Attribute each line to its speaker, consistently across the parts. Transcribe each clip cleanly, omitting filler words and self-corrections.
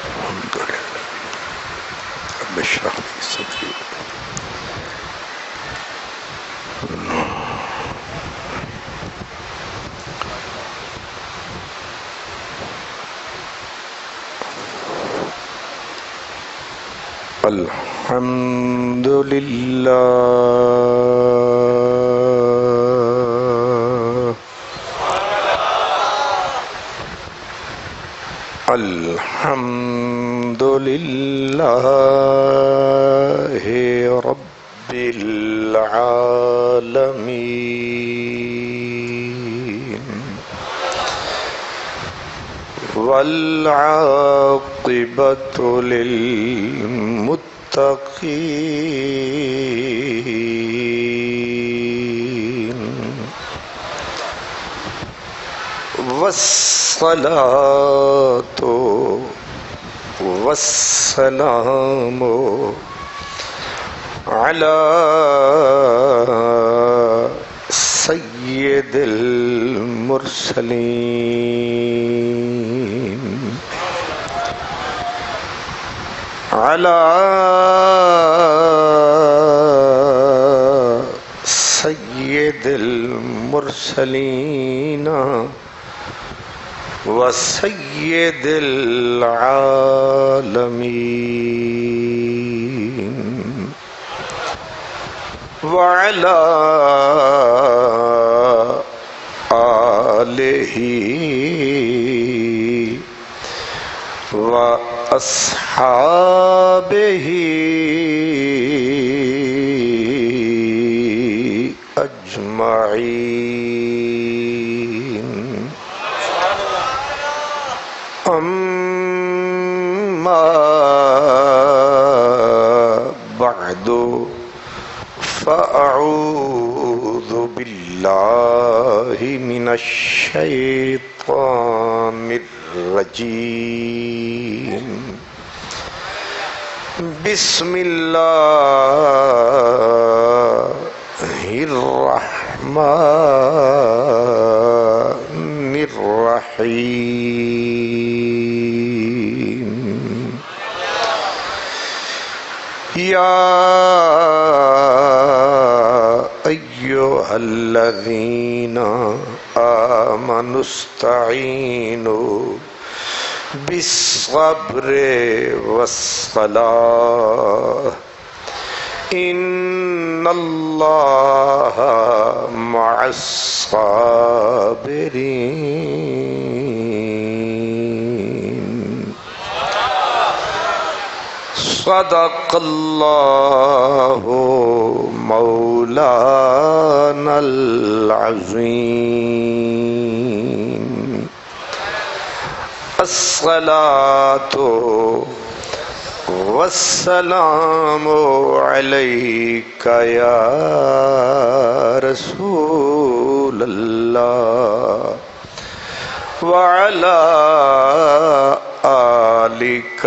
Speaker 1: الحمد لله رب اشرح لي صدري الحمد لله الحمد لله رب العالمين والعاقبة للمتقين والصلاة والسلام على سيد المرسلين على سيد المرسلين وسيد العالمين وعلى آله وأصحابه أجمعين أما بعد فأعوذ بالله من الشيطان الرجيم بسم الله الرحمن الرحيم يا أيها الذين آمنوا استعينوا بالصبر والصلاة إن الله مع الصابرين صدق الله مولانا العظيم الصلاة والسلام عليك يا رسول الله وعلى آلك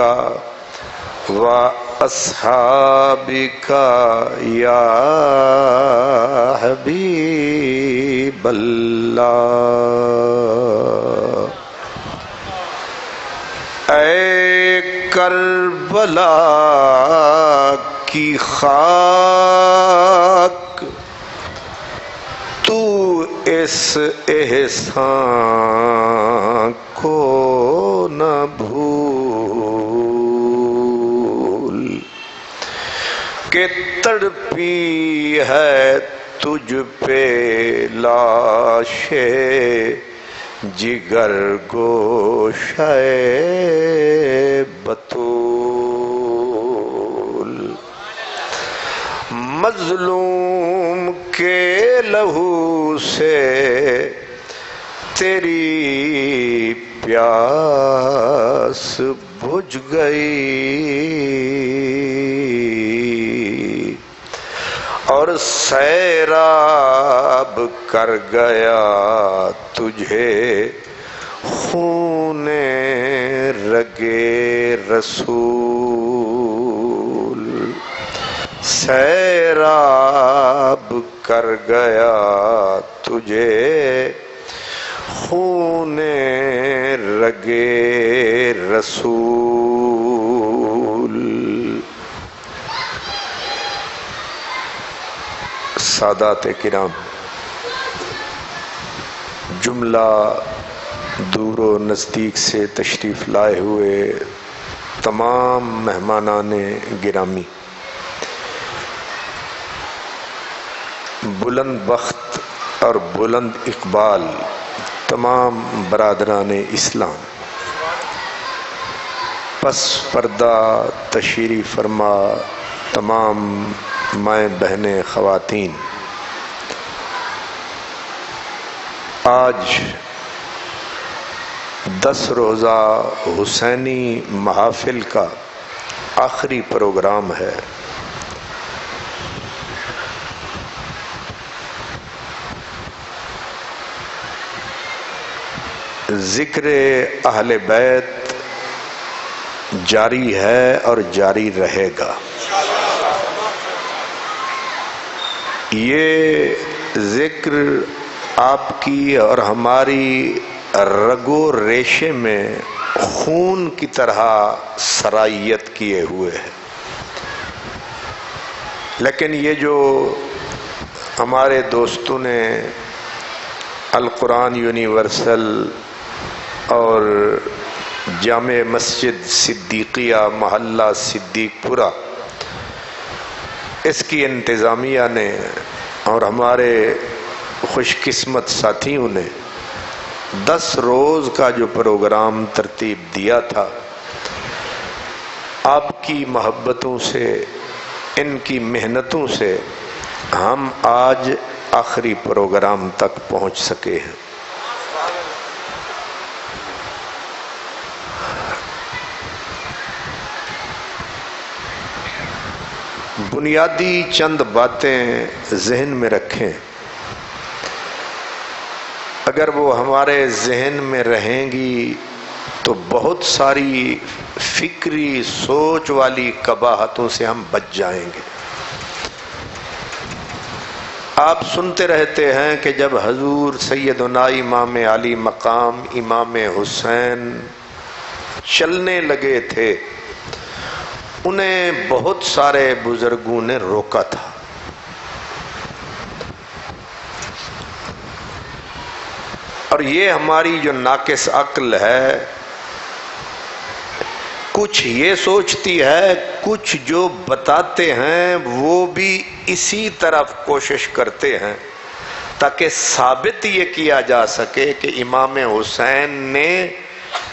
Speaker 1: وأصحابك يا حبيب الله اے کربلا کی خاک تو اس احسان کو نہ بھول کہ تڑپی ہے تجھ پہ لاشے جگر گوشہ بطول مظلوم کے لہو سے تیری پیاس بجھ گئی اور سیراب کر گیا تجھے خون رگے رسول سیراب کر گیا تجھے خون رگے رسول سادات کرام، جملہ دور و نزدیک سے تشریف لائے ہوئے تمام مہمانان گرامی، بلند بخت اور بلند اقبال تمام برادران اسلام، پس پردہ تشریف فرما تمام مائیں بہنیں خواتین، آج 10 روزہ حسینی محافل کا آخری پروگرام ہے۔ ذکر اہل بیت جاری ہے اور جاری رہے گا۔ یہ ذکر آپ کی اور ہماری رگو ریشے میں خون کی طرح سرائیت کیے ہوئے ہے، لیکن یہ جو ہمارے دوستوں نے القرآن یونیورسل اور جامع مسجد صدیقیہ محلہ صدیق پورہ اس کی انتظامیہ نے اور ہمارے خوش قسمت ساتھیوں نے 10 روز کا جو پروگرام ترتیب دیا تھا، آپ کی محبتوں سے، ان کی محنتوں سے ہم آج آخری پروگرام تک پہنچ سکے ہیں۔ بنیادی چند باتیں ذہن میں رکھیں، اگر وہ ہمارے ذہن میں رہیں گی تو بہت ساری فکری سوچ والی قباحتوں سے ہم بچ جائیں گے۔ آپ سنتے رہتے ہیں کہ جب حضور سیدنا امام علی مقام امام حسین چلنے لگے تھے، انہیں بہت سارے بزرگوں نے روکا تھا۔ اور یہ ہماری جو ناقص عقل ہے، کچھ یہ سوچتی ہے، کچھ جو بتاتے ہیں وہ بھی اسی طرف کوشش کرتے ہیں تاکہ ثابت یہ کیا جا سکے کہ امام حسین نے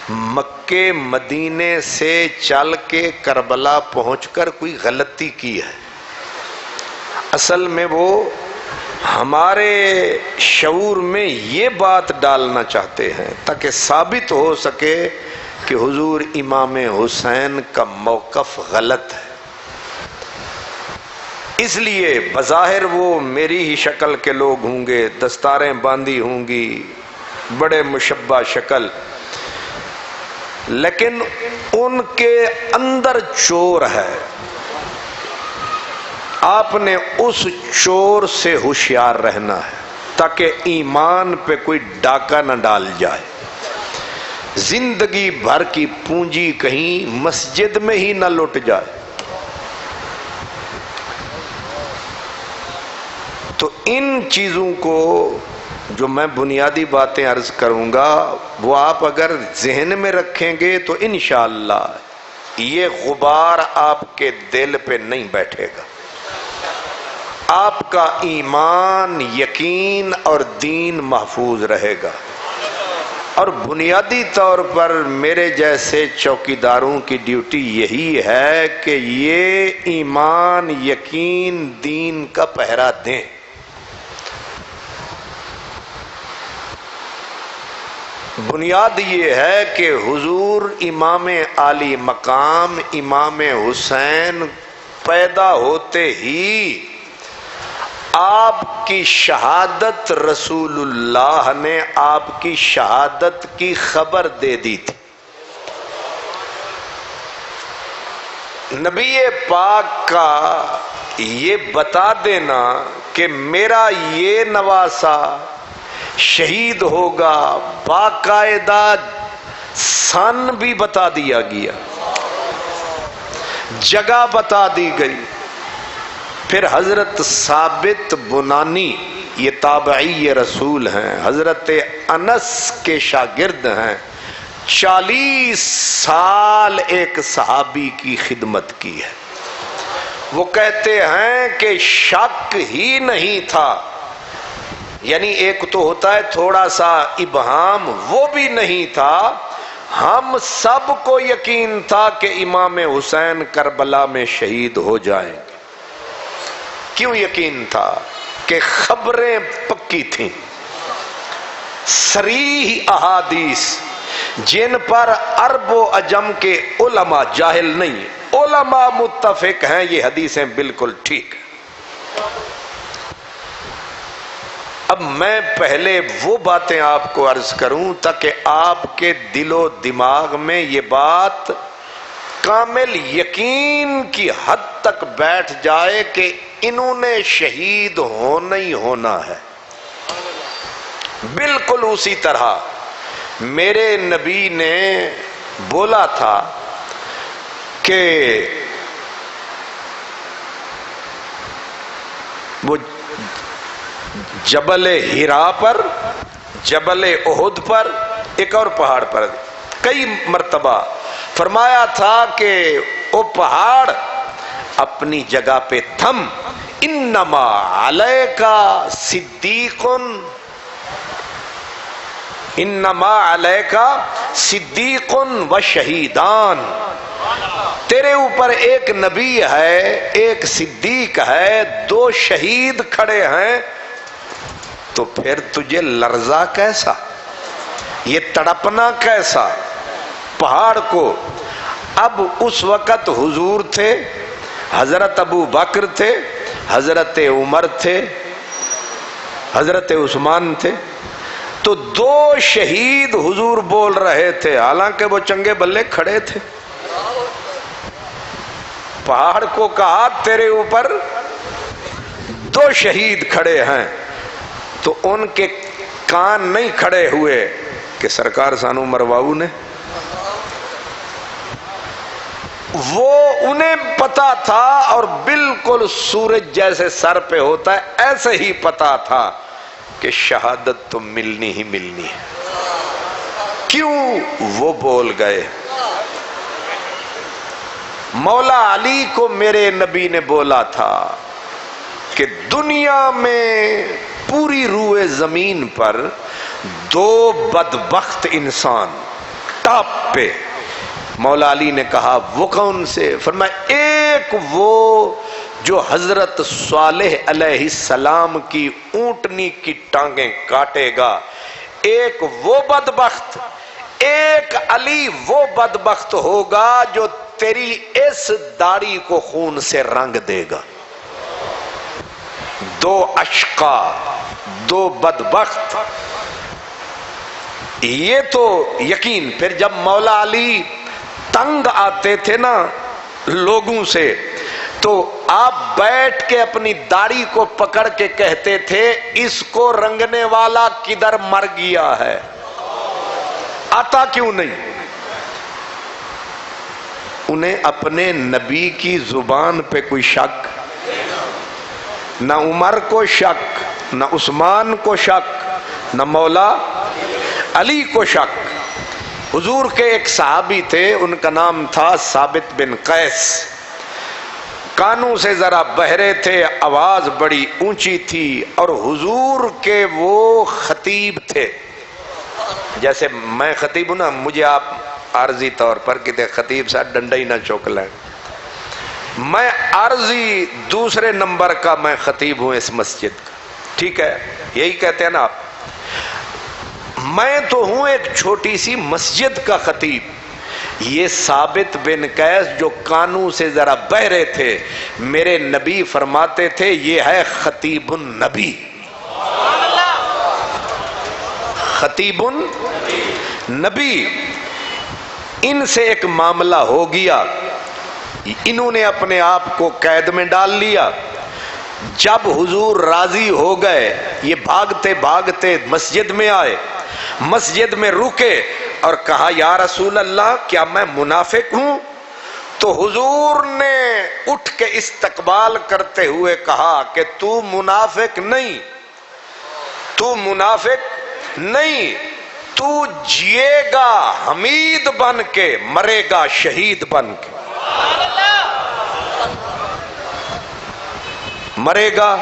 Speaker 1: مکے مدینے سے چل کے کربلا پہنچ کر کوئی غلطی کی ہے۔ اصل میں وہ ہمارے شعور میں یہ بات ڈالنا چاہتے ہیں تاکہ ثابت ہو سکے کہ حضور امام حسین کا موقف غلط ہے۔ اس لیے بظاہر وہ میری ہی شکل کے لوگ ہوں گے، دستاریں باندھی ہوں گی، بڑے مشبہ شکل، لیکن ان کے اندر چور ہے۔ آپ نے اس چور سے ہوشیار رہنا ہے تاکہ ایمان پہ کوئی ڈاکہ نہ ڈال جائے، زندگی بھر کی پونجی کہیں مسجد میں ہی نہ لٹ جائے۔ تو ان چیزوں کو جو میں بنیادی باتیں عرض کروں گا وہ آپ اگر ذہن میں رکھیں گے تو انشاءاللہ یہ غبار آپ کے دل پہ نہیں بیٹھے گا، آپ کا ایمان، یقین اور دین محفوظ رہے گا۔ اور بنیادی طور پر میرے جیسے چوکیداروں کی ڈیوٹی یہی ہے کہ یہ ایمان، یقین، دین کا پہرا دیں۔ بنیاد یہ ہے کہ حضور امام علی مقام امام حسین پیدا ہوتے ہی آپ کی شہادت رسول اللہ نے آپ کی شہادت کی خبر دے دی تھی۔ نبی پاک کا یہ بتا دینا کہ میرا یہ نواسا شہید ہوگا، باقاعدہ سن بھی بتا دیا گیا، جگہ بتا دی گئی، پھر حضرت ثابت بنانی، یہ تابعی رسول ہیں، حضرت انس کے شاگرد ہیں، 40 سال ایک صحابی کی خدمت کی ہے۔ وہ کہتے ہیں کہ شک ہی نہیں تھا، یعنی ایک تو ہوتا ہے تھوڑا سا ابہام، وہ بھی نہیں تھا، ہم سب کو یقین تھا کہ امام حسین کربلا میں شہید ہو جائیں گے۔ کیوں یقین تھا؟ کہ خبریں پکی تھیں، صریح احادیث جن پر عرب و عجم کے علماء جاہل نہیں، علماء متفق ہیں یہ حدیثیں بالکل ٹھیک ہیں۔ اب میں پہلے وہ باتیں آپ کو عرض کروں تاکہ آپ کے دل و دماغ میں یہ بات کامل یقین کی حد تک بیٹھ جائے کہ انہوں نے شہید ہونا ہی ہونا ہے۔ بالکل اسی طرح میرے نبی نے بولا تھا کہ وہ جبل ہیرا پر، جبل احد پر، ایک اور پہاڑ پر کئی مرتبہ فرمایا تھا کہ وہ پہاڑ اپنی جگہ پہ تھم، انما علیکا صدیق، انما علیکا صدیق و شہیدان، تیرے اوپر ایک نبی ہے، ایک صدیق ہے، 2 شہید کھڑے ہیں، تو پھر تجھے لرزا کیسا، یہ تڑپنا کیسا پہاڑ کو؟ اب اس وقت حضور تھے، حضرت ابو بکر تھے، حضرت عمر تھے، حضرت عثمان تھے، تو 2 شہید حضور بول رہے تھے، حالانکہ وہ چنگے بلے کھڑے تھے۔ پہاڑ کو کہا تیرے اوپر 2 شہید کھڑے ہیں، تو ان کے کان نہیں کھڑے ہوئے کہ سرکار سانو مرواؤ نے، وہ انہیں پتا تھا، اور بالکل سورج جیسے سر پہ ہوتا ہے ایسے ہی پتا تھا کہ شہادت تو ملنی ہی ملنی ہے۔ کیوں وہ بول گئے؟ مولا علی کو میرے نبی نے بولا تھا کہ دنیا میں پوری روئے زمین پر 2 بدبخت انسان ٹاپ پہ، مولا علی نے کہا وہ کون سے؟ فرمایا ایک وہ جو حضرت صالح علیہ السلام کی اونٹنی کی ٹانگیں کاٹے گا، ایک وہ بدبخت، ایک علی وہ بدبخت ہوگا جو تیری اس داڑھی کو خون سے رنگ دے گا۔ 2 اشقا، 2 بدبخت، یہ تو یقین۔ پھر جب مولا علی تنگ آتے تھے نا لوگوں سے، تو آپ بیٹھ کے اپنی داڑھی کو پکڑ کے کہتے تھے اس کو رنگنے والا کدھر مر گیا ہے، آتا کیوں نہیں؟ انہیں اپنے نبی کی زبان پہ کوئی شک نہ، عمر کو شک نہ، عثمان کو شک نہ، مولا علی کو شک۔ حضور کے ایک صحابی تھے، ان کا نام تھا ثابت بن قیس، کانوں سے ذرا بہرے تھے، آواز بڑی اونچی تھی، اور حضور کے وہ خطیب تھے۔ جیسے میں خطیب ہوں نا، مجھے آپ عارضی طور پر کہتے خطیب صاحب ڈنڈا ہی نہ چوک لیں، میں عارضی دوسرے نمبر کا میں خطیب ہوں اس مسجد کا، ٹھیک ہے، یہی کہتے ہیں نا آپ۔ میں تو ہوں ایک چھوٹی سی مسجد کا خطیب، یہ ثابت بن قیس جو کانوں سے ذرا بہرے تھے، میرے نبی فرماتے تھے یہ ہے خطیب النبی، خطیب النبی۔ ان سے ایک معاملہ ہو گیا، انہوں نے اپنے آپ کو قید میں ڈال لیا۔ جب حضور راضی ہو گئے، یہ بھاگتے بھاگتے مسجد میں آئے، مسجد میں رکے اور کہا یا رسول اللہ کیا میں منافق ہوں؟ تو حضور نے اٹھ کے استقبال کرتے ہوئے کہا کہ تو منافق نہیں، تو منافق نہیں، تو جیے گا حمید بن کے، مرے گا شہید بن کے، مرے گا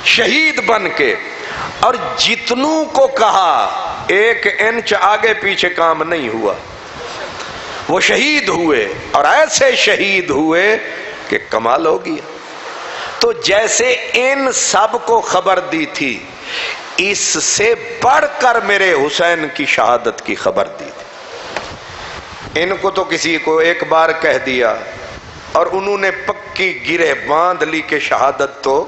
Speaker 1: شہید بن کے۔ اور جتنوں کو کہا ایک انچ آگے پیچھے کام نہیں ہوا، وہ شہید ہوئے اور ایسے شہید ہوئے کہ کمال ہو گیا۔ تو جیسے ان سب کو خبر دی تھی، اس سے بڑھ کر میرے حسین کی شہادت کی خبر دی تھی۔ ان کو تو کسی کو ایک بار کہہ دیا اور انہوں نے پکی گرہ باندھ لی کہ شہادت تو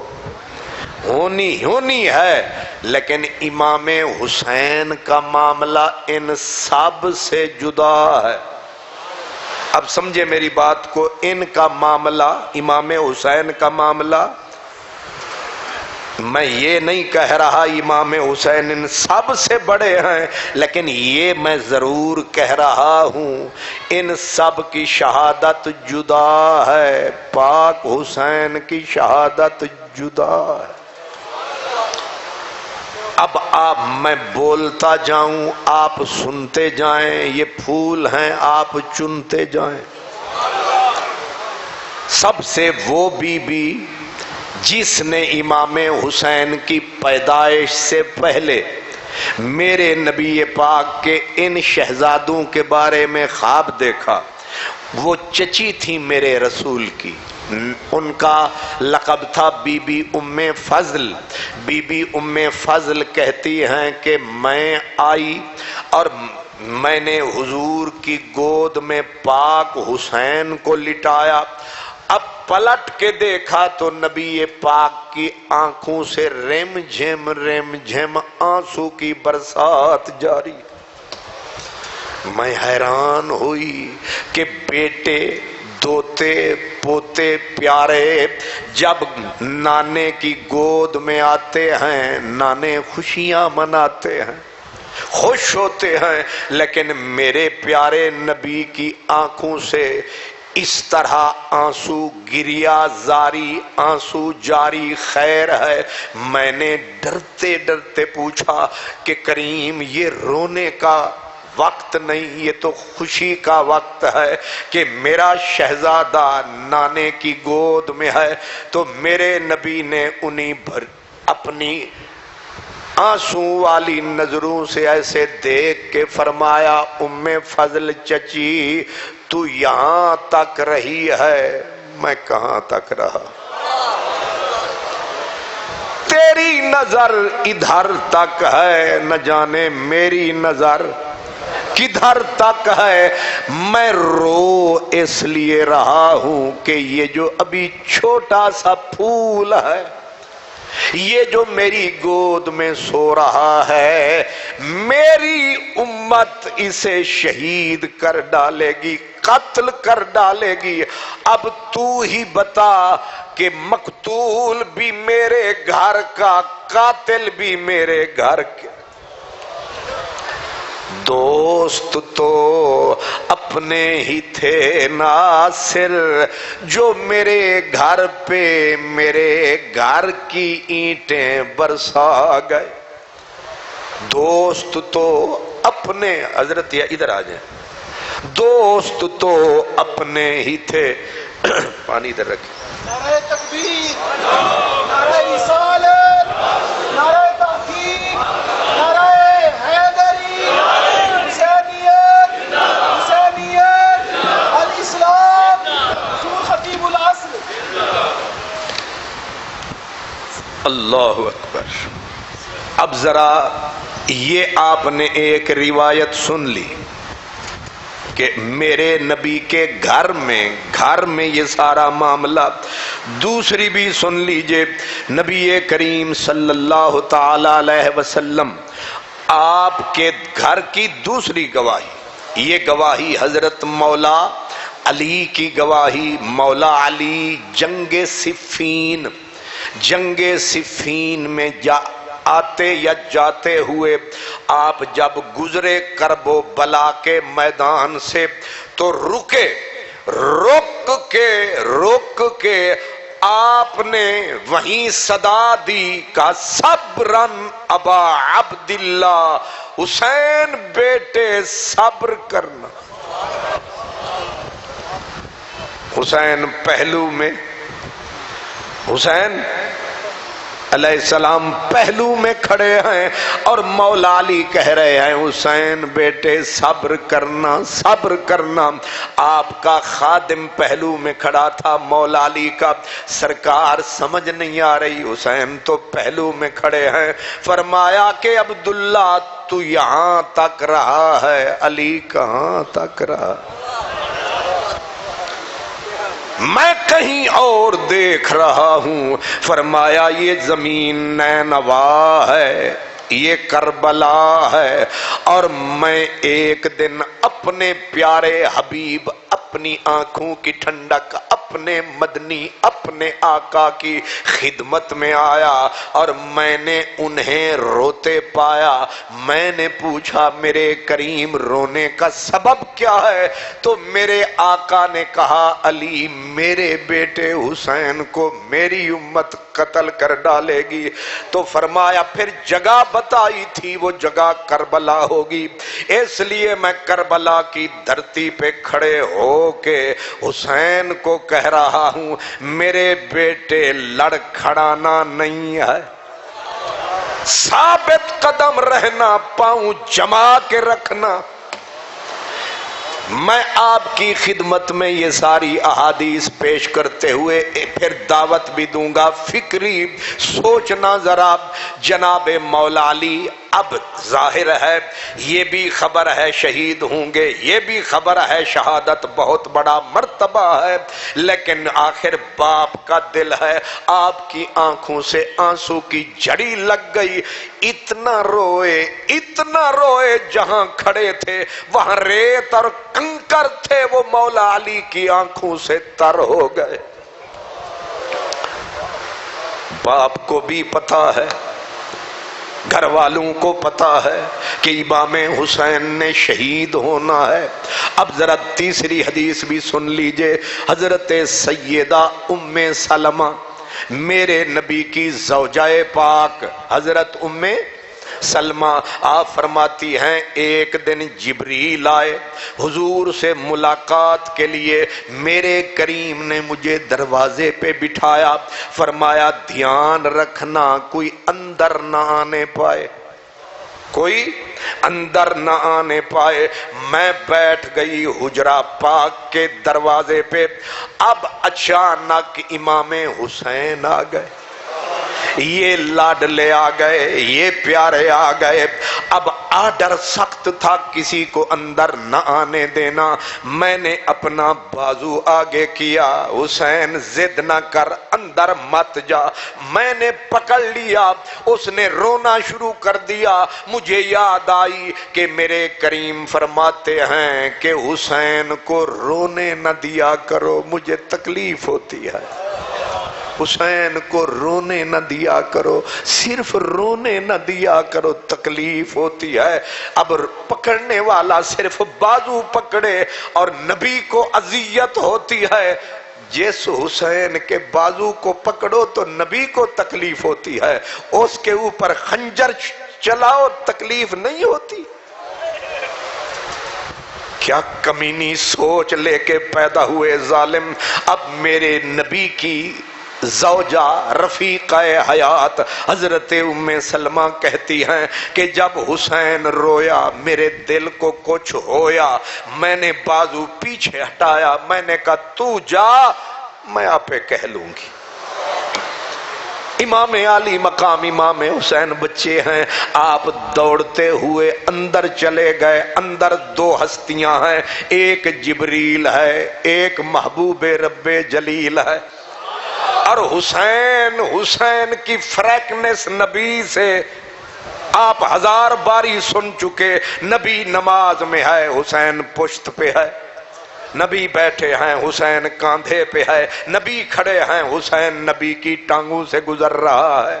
Speaker 1: ہونی ہے، لیکن امام حسین کا معاملہ ان سب سے جدا ہے۔ اب سمجھے میری بات کو، ان کا معاملہ، امام حسین کا معاملہ، میں یہ نہیں کہہ رہا امام حسین ان سب سے بڑے ہیں، لیکن یہ میں ضرور کہہ رہا ہوں ان سب کی شہادت جدا ہے، پاک حسین کی شہادت جدا ہے۔ اب آپ، میں بولتا جاؤں آپ سنتے جائیں، یہ پھول ہیں آپ چنتے جائیں۔ سب سے وہ بی بی جس نے امام حسین کی پیدائش سے پہلے میرے نبی پاک کے ان شہزادوں کے بارے میں خواب دیکھا، وہ چچی تھی میرے رسول کی، ان کا لقب تھا بی بی ام فضل۔ بی بی ام فضل کہتی ہیں کہ میں آئی اور میں نے حضور کی گود میں پاک حسین کو لٹایا، اب پلٹ کے دیکھا تو نبی پاک کی آنکھوں سے رم جھم آنسو کی برسات جاری۔ میں حیران ہوئی کہ بیٹے، دوتے، پوتے پیارے جب نانے کی گود میں آتے ہیں، نانے خوشیاں مناتے ہیں، خوش ہوتے ہیں، لیکن میرے پیارے نبی کی آنکھوں سے اس طرح آنسو گریا زاری، آنسو جاری خیر ہے۔ میں نے ڈرتے ڈرتے پوچھا کہ کریم یہ رونے کا وقت نہیں، یہ تو خوشی کا وقت ہے کہ میرا شہزادہ نانے کی گود میں ہے۔ تو میرے نبی نے انہیں اپنی آنسو والی نظروں سے ایسے دیکھ کے فرمایا، ام فضل چچی تو یہاں تک رہی ہے، میں کہاں تک رہا، تیری نظر ادھر تک ہے، نہ جانے میری نظر کدھر تک ہے۔ میں رو اس لیے رہا ہوں کہ یہ جو ابھی چھوٹا سا پھول ہے، یہ جو میری گود میں سو رہا ہے، میری امت اسے شہید کر ڈالے گی، قتل کر ڈالے گی۔ اب تو ہی بتا کہ مقتول بھی میرے گھر کا، قاتل بھی میرے گھر کے۔ دوست تو اپنے ہی تھے ناصر، جو میرے گھر پہ میرے گھر کی اینٹیں برسا گئے۔ دوست تو اپنے، حضرت ادھر آ جائیں، دوست تو اپنے ہی تھے، پانی ادھر رکھیں۔
Speaker 2: نعرہ تکبیر، نعرہ رسالت، نعرہ تحقیق، نعرہ حیدری، حسینیت، حسینیت، الاسلام، حضور خطیب العصر۔
Speaker 1: اللہ اکبر۔ اب ذرا یہ آپ نے ایک روایت سن لی کہ میرے نبی کے گھر میں یہ سارا معاملہ، دوسری بھی سن لیجئے، نبی کریم صلی اللہ تعالی علیہ وسلم آپ کے گھر کی دوسری گواہی، یہ گواہی حضرت مولا علی کی گواہی۔ مولا علی جنگ صفین میں آتے یا جاتے ہوئے آپ جب گزرے کرب و بلا کے میدان سے تو رکے، رک کے آپ نے وہیں صدا دی کہ صبرن ابا عبداللہ، حسین بیٹے صبر کرنا۔ حسین پہلو میں، حسین علیہ السلام پہلو میں کھڑے ہیں اور مولا علی کہہ رہے ہیں حسین بیٹے صبر کرنا، صبر کرنا۔ آپ کا خادم پہلو میں کھڑا تھا، مولا علی کا سرکار سمجھ نہیں آ رہی، حسین تو پہلو میں کھڑے ہیں۔ فرمایا کہ عبداللہ تو یہاں تک رہا ہے، علی کہاں تک رہا؟ میں کہیں اور دیکھ رہا ہوں۔ فرمایا یہ زمین نینوا ہے، یہ کربلا ہے، اور میں ایک دن اپنے پیارے حبیب، اپنی آنکھوں کی ٹھنڈک، اپنے مدنی، اپنے آقا کی خدمت میں آیا اور میں نے انہیں روتے پایا۔ میں نے پوچھا میرے کریم رونے کا سبب کیا ہے؟ تو میرے آقا نے کہا علی میرے بیٹے حسین کو میری امت قتل کر ڈالے گی۔ تو فرمایا پھر جگہ بتائی تھی، وہ جگہ کربلا ہوگی، اس لیے میں کربلا کی دھرتی پہ کھڑے ہو کے حسین کو کہہ رہا ہوں میرے بیٹے لڑکھڑانا نہیں ہے، ثابت قدم رہنا، پاؤں جما کے رکھنا۔ میں آپ کی خدمت میں یہ ساری احادیث پیش کرتے ہوئے پھر دعوت بھی دوں گا، فکری سوچنا ذرا۔ جناب مولا علی اب ظاہر ہے یہ بھی خبر ہے شہید ہوں گے، یہ بھی خبر ہے شہادت بہت بڑا مرتبہ ہے، لیکن آخر باپ کا دل ہے۔ آپ کی آنکھوں سے آنسو کی جھڑی لگ گئی، اتنا روئے جہاں کھڑے تھے وہاں ریت اور کنکر تھے، وہ مولا علی کی آنکھوں سے تر ہو گئے۔ باپ کو بھی پتا ہے، گھر والوں کو پتا ہے کہ امام حسین نے شہید ہونا ہے۔ اب ذرا تیسری حدیث بھی سن لیجئے۔ حضرت سیدہ ام سلمہ میرے نبی کی زوجہ پاک، حضرت ام سلمہ، آپ فرماتی ہیں ایک دن جبریل آئے حضور سے ملاقات کے لیے، میرے کریم نے مجھے دروازے پہ بٹھایا، فرمایا دھیان رکھنا کوئی اندر نہ آنے پائے، کوئی اندر نہ آنے پائے۔ میں بیٹھ گئی حجرہ پاک کے دروازے پہ، اب اچانک امام حسین آ گئے، یہ لاڈلے آ گئے، یہ پیارے آ گئے۔ اب آرڈر سخت تھا کسی کو اندر نہ آنے دینا۔ میں نے اپنا بازو آگے کیا، حسین ضد نہ کر اندر مت جا، میں نے پکڑ لیا، اس نے رونا شروع کر دیا۔ مجھے یاد آئی کہ میرے کریم فرماتے ہیں کہ حسین کو رونے نہ دیا کرو، مجھے تکلیف ہوتی ہے، حسین کو رونے نہ دیا کرو، صرف رونے نہ دیا کرو، تکلیف ہوتی ہے۔ اب پکڑنے والا صرف بازو پکڑے اور نبی کو اذیت ہوتی ہے، جس حسین کے بازو کو پکڑو تو نبی کو تکلیف ہوتی ہے، اس کے اوپر خنجر چلاؤ تکلیف نہیں ہوتی۔ کیا کمینی سوچ لے کے پیدا ہوئے ظالم۔ اب میرے نبی کی زوجہ رفیقہ حیات حضرت ام سلمہ کہتی ہیں کہ جب حسین رویا میرے دل کو کچھ ہویا، میں نے بازو پیچھے ہٹایا، میں نے کہا تو جا، میں آپ پہ کہہ لوں گی۔ امام علی مقام امام حسین بچے ہیں، آپ دوڑتے ہوئے اندر چلے گئے۔ اندر دو ہستیاں ہیں، ایک جبریل ہے، ایک محبوب رب جلیل ہے، اور حسین کی فریکنس نبی سے آپ ہزار باری سن چکے۔ نبی نماز میں ہے، حسین پشت پہ ہے، نبی بیٹھے ہیں، حسین کاندھے پہ ہے، نبی کھڑے ہیں، حسین نبی کی ٹانگوں سے گزر رہا ہے۔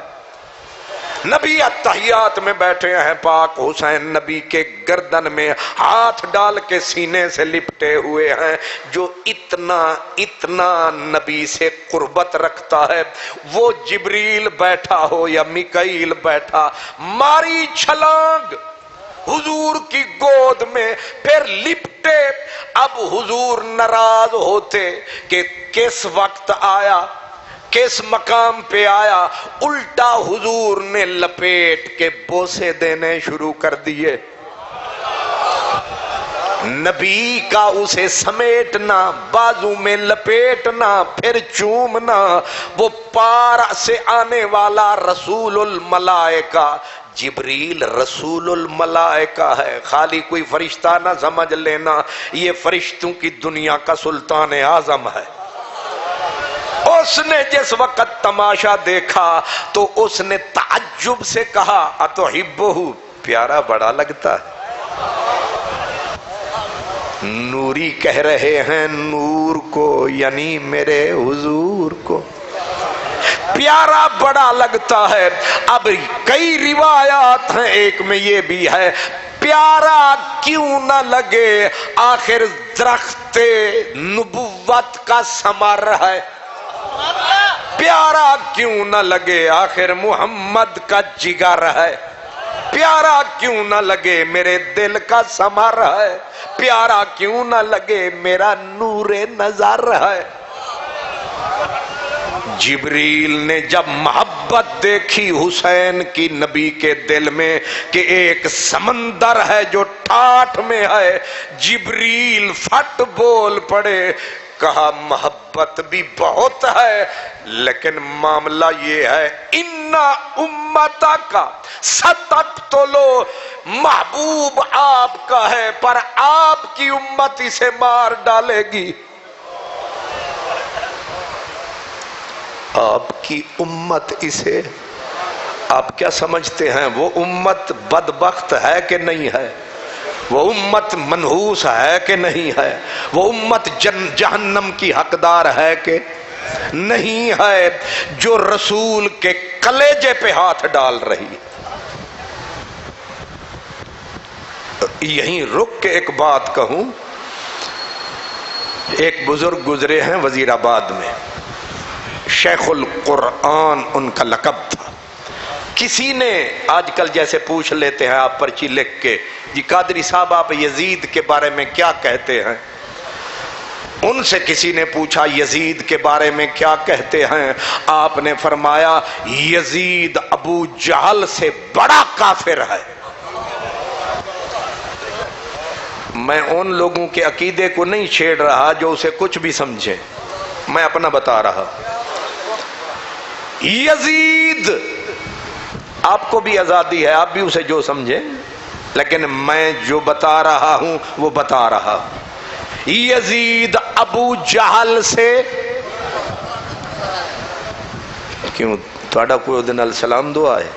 Speaker 1: نبی اتحیات میں بیٹھے ہیں، پاک حسین نبی کے گردن میں ہاتھ ڈال کے سینے سے لپٹے ہوئے ہیں۔ جو اتنا نبی سے قربت رکھتا ہے، وہ جبریل بیٹھا ہو یا میکائیل بیٹھا، ماری چھلانگ حضور کی گود میں، پھر لپٹے۔ اب حضور ناراض ہوتے کہ کس وقت آیا، کس مقام پہ آیا، الٹا حضور نے لپیٹ کے بوسے دینے شروع کر دیے۔ نبی کا اسے سمیٹنا، بازو میں لپیٹنا، پھر چومنا۔ وہ پار سے آنے والا رسول الملائکہ، جبریل رسول الملائکہ ہے، خالی کوئی فرشتہ نہ سمجھ لینا، یہ فرشتوں کی دنیا کا سلطان اعظم ہے۔ اس نے جس وقت تماشا دیکھا تو اس نے تعجب سے کہا اتحبہ، پیارا بڑا لگتا ہے۔ نوری کہہ رہے ہیں نور کو، یعنی میرے حضور کو پیارا بڑا لگتا ہے۔ اب کئی روایات ہیں، ایک میں یہ بھی ہے پیارا کیوں نہ لگے، آخر درخت نبوت کا ثمر ہے۔ پیارا کیوں نہ لگے، آخر محمد کا جگر ہے۔ پیارا کیوں نہ لگے، میرے دل کا ثمر ہے۔ پیارا کیوں نہ لگے، میرا نور نظر ہے۔ جبریل نے جب محبت دیکھی حسین کی نبی کے دل میں کہ ایک سمندر ہے جو ٹھاٹھ میں ہے، جبریل پھٹ بول پڑے، کہا محبت بھی بہت ہے لیکن معاملہ یہ ہے اِنَّ اُمَّتَكَ سَتَقْتُلُ، محبوب آپ کا ہے پر آپ کی امت اسے مار ڈالے گی۔ آپ کی امت اسے، آپ کیا سمجھتے ہیں وہ امت بدبخت ہے کہ نہیں ہے؟ وہ امت منحوس ہے کہ نہیں ہے؟ وہ امت جہنم کی حقدار ہے کہ نہیں ہے؟ جو رسول کے کلیجے پہ ہاتھ ڈال رہی۔ یہیں رک کے ایک بات کہوں، ایک بزرگ گزرے ہیں وزیر آباد میں، شیخ القرآن ان کا لقب تھا۔ کسی نے آج کل جیسے پوچھ لیتے ہیں آپ پرچی لکھ کے، جی قادری صاحب آپ یزید کے بارے میں کیا کہتے ہیں؟ ان سے کسی نے پوچھا یزید کے بارے میں کیا کہتے ہیں؟ آپ نے فرمایا یزید ابو جہل سے بڑا کافر ہے۔ میں ان لوگوں کے عقیدے کو نہیں چھیڑ رہا جو اسے کچھ بھی سمجھیں، میں اپنا بتا رہا۔ یزید، آپ کو بھی آزادی ہے، آپ بھی اسے جو سمجھیں، لیکن میں جو بتا رہا ہوں وہ بتا رہا ہوں۔ یزید ابو جہل سے، کیوں تھوڑا کوئی دن السلام دعا ہے؟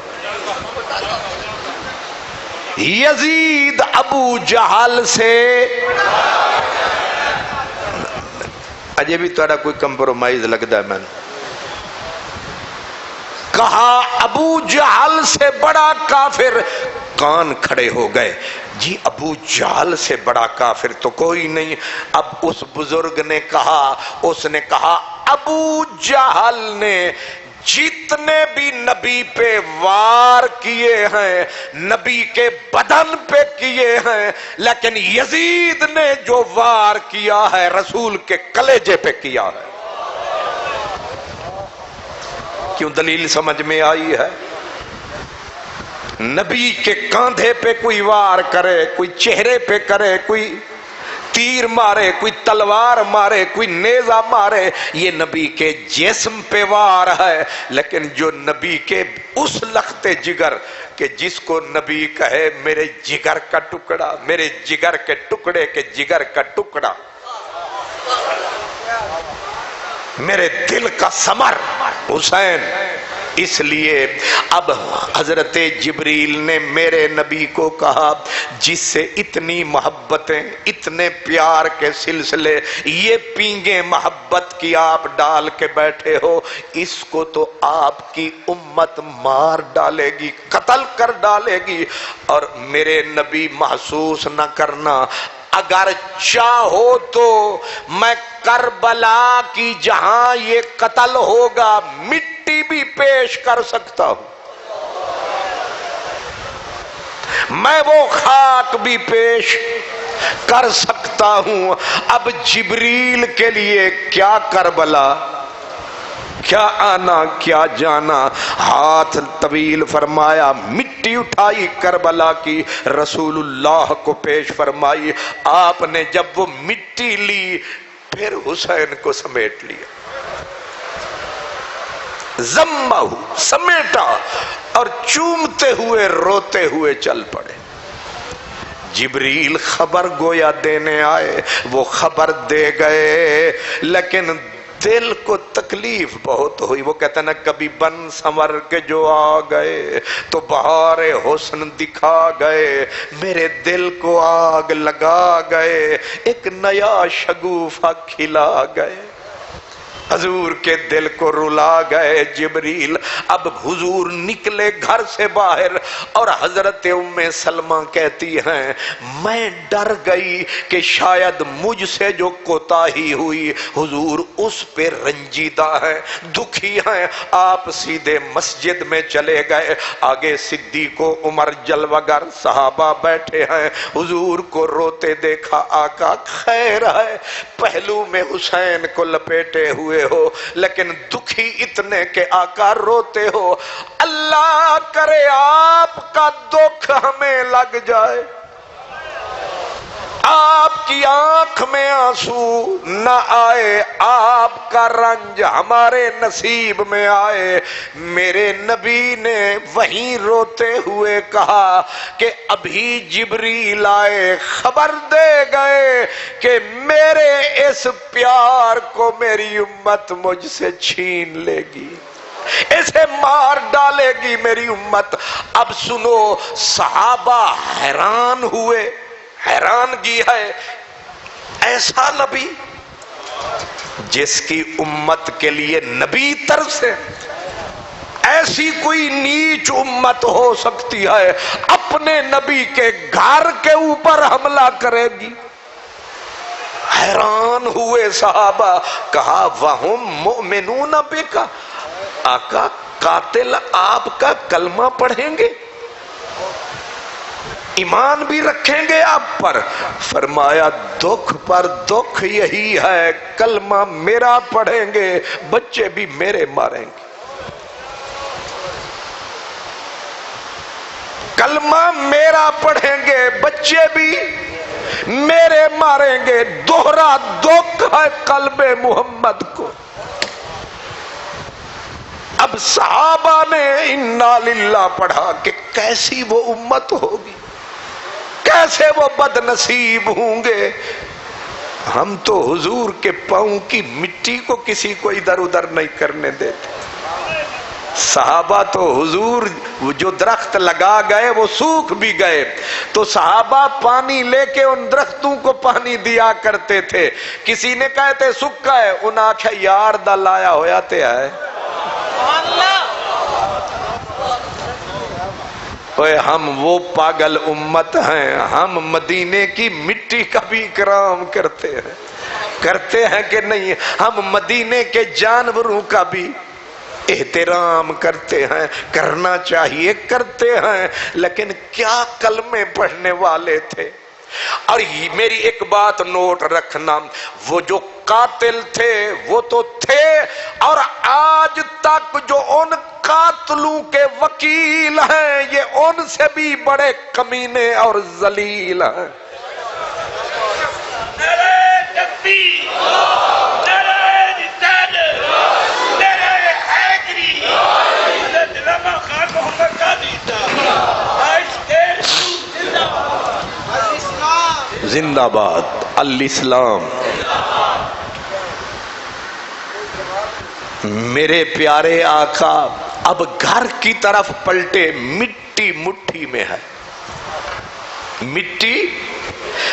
Speaker 1: یزید ابو جہل سے، اجے بھی تھوڑا کوئی کمپرومائز لگتا ہے۔ میں نے کہا ابو جہل سے بڑا کافر، کان کھڑے ہو گئے، جی ابو جہل سے بڑا کافر تو کوئی نہیں۔ اب اس بزرگ نے کہا، اس نے کہا ابو جہل نے جتنے بھی نبی پہ وار کیے ہیں نبی کے بدن پہ کیے ہیں، لیکن یزید نے جو وار کیا ہے رسول کے کلیجے پہ کیا ہے۔ کیوں دلیل سمجھ میں آئی ہے؟ نبی کے کاندھے پہ کوئی وار کرے، کوئی چہرے پہ کرے، کوئی تیر مارے، کوئی تلوار مارے، کوئی نیزہ مارے، یہ نبی کے جسم پہ وار ہے، لیکن جو نبی کے اس لخت جگر کہ جس کو نبی کہے میرے جگر کا ٹکڑا، میرے جگر کے ٹکڑے کے جگر کا ٹکڑا، میرے دل کا ثمر حسین، اس لیے اب حضرت جبریل نے میرے نبی کو کہا جس سے اتنی محبتیں، اتنے پیار کے سلسلے، یہ پینگیں محبت کی آپ ڈال کے بیٹھے ہو، اس کو تو آپ کی امت مار ڈالے گی، قتل کر ڈالے گی۔ اور میرے نبی محسوس نہ کرنا، اگر چاہو تو میں کربلا کی جہاں یہ قتل ہوگا مٹی بھی پیش کر سکتا ہوں، میں وہ خاک بھی پیش کر سکتا ہوں۔ اب جبریل کے لیے کیا کربلا، کیا آنا کیا جانا، ہاتھ طویل فرمایا، مٹی اٹھائی کربلا کی، رسول اللہ کو پیش فرمائی۔ آپ نے جب وہ مٹی لی پھر حسین کو سمیٹ لیا، ضمہ سمیٹا اور چومتے ہوئے روتے ہوئے چل پڑے۔ جبریل خبر گویا دینے آئے، وہ خبر دے گئے، لیکن دل کو تکلیف بہت ہوئی۔ وہ کہتے ہیں نا کبھی بن سنور کے جو آ گئے تو بہار حسن دکھا گئے، میرے دل کو آگ لگا گئے، ایک نیا شگوفہ کھلا گئے، حضور کے دل کو رلا گئے جبریل۔ اب حضور نکلے گھر سے باہر اور حضرت ام سلمہ کہتی ہیں میں ڈر گئی کہ شاید مجھ سے جو کوتاہی ہوئی حضور اس پہ رنجیدہ ہیں، دکھی ہیں۔ آپ سیدھے مسجد میں چلے گئے، آگے صدیق و عمر جلوگر صحابہ بیٹھے ہیں، حضور کو روتے دیکھا، آقا خیر ہے، پہلو میں حسین کو لپیٹے ہوئے ہو لیکن دکھی اتنے کہ آقا روتے ہو، اللہ کرے آپ کا دکھ ہمیں لگ جائے، آپ کی آنکھ میں آنسو نہ آئے، آپ کا رنج ہمارے نصیب میں آئے۔ میرے نبی نے وہیں روتے ہوئے کہا کہ ابھی جبریل آئے، خبر دے گئے کہ میرے اس پیار کو میری امت مجھ سے چھین لے گی، اسے مار ڈالے گی میری امت۔ اب سنو، صحابہ حیران ہوئے، حیرانگی ہے، ایسا نبی جس کی امت کے لیے نبی ترسے، ایسی کوئی نیچ امت ہو سکتی ہے اپنے نبی کے گھر کے اوپر حملہ کرے گی؟ حیران ہوئے صحابہ، کہا وَهُمْ مُؤْمِنُونَ بِكَ، آقا قاتل آپ کا کلمہ پڑھیں گے، ایمان بھی رکھیں گے آپ پر؟ فرمایا دکھ پر دکھ یہی ہے، کلمہ میرا پڑھیں گے، بچے بھی میرے ماریں گے، کلمہ میرا پڑھیں گے، بچے بھی میرے ماریں گے۔ دوہرا دکھ ہے قلب محمد کو۔ اب صحابہ نے انا للہ پڑھا کہ کیسی وہ امت ہوگی، کیسے وہ بد نصیب ہوں گے۔ ہم تو حضور کے پاؤں کی مٹی کو کسی کو ادھر ادھر نہیں کرنے دیتے۔ صحابہ تو حضور جو درخت لگا گئے وہ سوکھ بھی گئے تو صحابہ پانی لے کے ان درختوں کو پانی دیا کرتے تھے۔ کسی نے کہتے سکا ہے، انہاں آکھا یار دا لایا ہویا تے ہے۔ ہم وہ پاگل امت ہیں، ہم مدینے کی مٹی کا بھی اکرام کرتے ہیں کہ نہیں؟ ہم مدینے کے جانوروں کا بھی احترام کرتے ہیں، کرنا چاہیے، کرتے ہیں، لیکن کیا کلمے پڑھنے والے تھے۔ اور میری ایک بات نوٹ رکھنا، وہ جو قاتل تھے وہ تو تھے، اور آج تک جو ان قاتلوں کے وکیل ہیں یہ ان سے بھی بڑے کمینے اور ذلیل ہیں۔
Speaker 3: نعرہ تکبیر، نعرہ رسالت، نعرہ حیدری، حضرت علامہ خان محمد قادری صاحب، عاشق زندہ باد،
Speaker 1: زندہ باد، الاسلام۔ میرے پیارے آقا اب گھر کی طرف پلٹے، مٹی مٹھی میں ہے، مٹی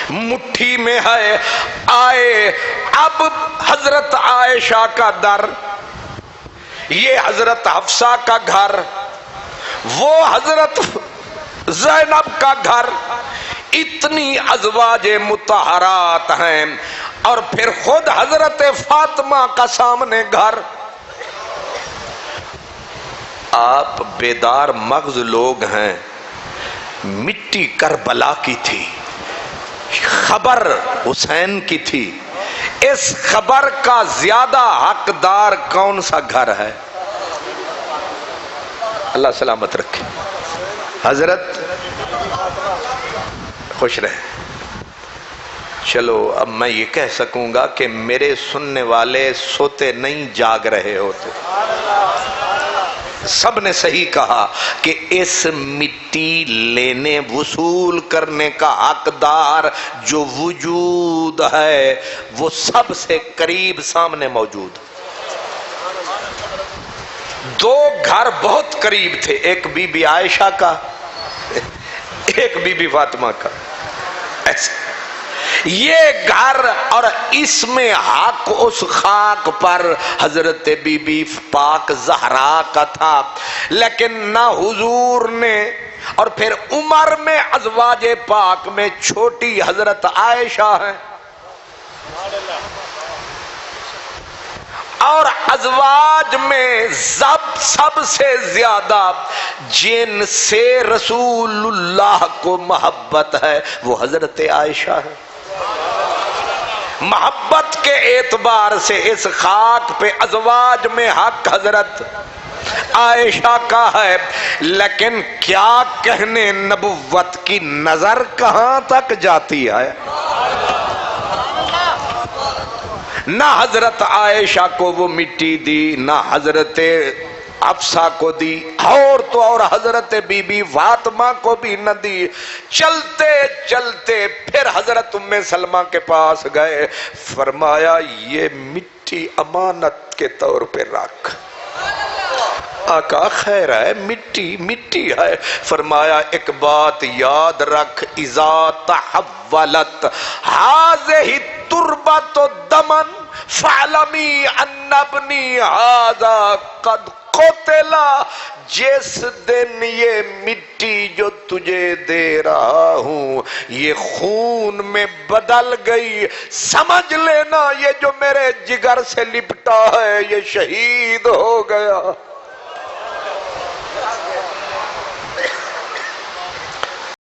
Speaker 1: مٹھی میں ہے۔ آئے اب حضرت عائشہ کا در، یہ حضرت حفصہ کا گھر، وہ حضرت زینب کا گھر، اتنی ازواج مطہرات ہیں، اور پھر خود حضرت فاطمہ کا سامنے گھر۔ آپ بیدار مغز لوگ ہیں، مٹی کربلا کی تھی، خبر حسین کی تھی، اس خبر کا زیادہ حقدار کون سا گھر ہے؟ اللہ سلامت رکھے۔ حضرت خوش رہے۔ چلو اب میں یہ کہہ سکوں گا کہ میرے سننے والے سوتے نہیں، جاگ رہے ہوتے۔ سب نے صحیح کہا کہ اس مٹی لینے وصول کرنے کا حقدار جو وجود ہے وہ سب سے قریب سامنے موجود۔ دو گھر بہت قریب تھے، ایک بی بی عائشہ کا، ایک بی بی فاطمہ کا، ایسے یہ گھر، اور اس میں حق اس خاک پر حضرت بی بی پاک زہرا کا تھا، لیکن نہ حضور نے، اور پھر عمر میں ازواج پاک میں چھوٹی حضرت عائشہ ہے، اور ازواج میں سب سے زیادہ جن سے رسول اللہ کو محبت ہے وہ حضرت عائشہ ہے۔ محبت کے اعتبار سے اس خاک پہ ازواج میں حق حضرت عائشہ کا ہے، لیکن کیا کہنے نبوت کی نظر کہاں تک جاتی ہے۔ نہ حضرت عائشہ کو وہ مٹی دی، نہ حضرت حفصہ کو دی، اور تو اور حضرت بی بی فاطمہ کو بھی نہ دی۔ چلتے چلتے پھر حضرت ام سلمہ کے پاس گئے، فرمایا یہ مٹی امانت کے طور پہ رکھ۔ آقا خیر ہے، مٹی مٹی ہے۔ فرمایا ایک بات یاد رکھ، اذا تحولت هذه التربة دما فاعلمی ان ابنی هذا قد قتل۔ جس دن یہ مٹی جو تجھے دے رہا ہوں یہ خون میں بدل گئی، سمجھ لینا یہ جو میرے جگر سے لپٹا ہے یہ شہید ہو گیا۔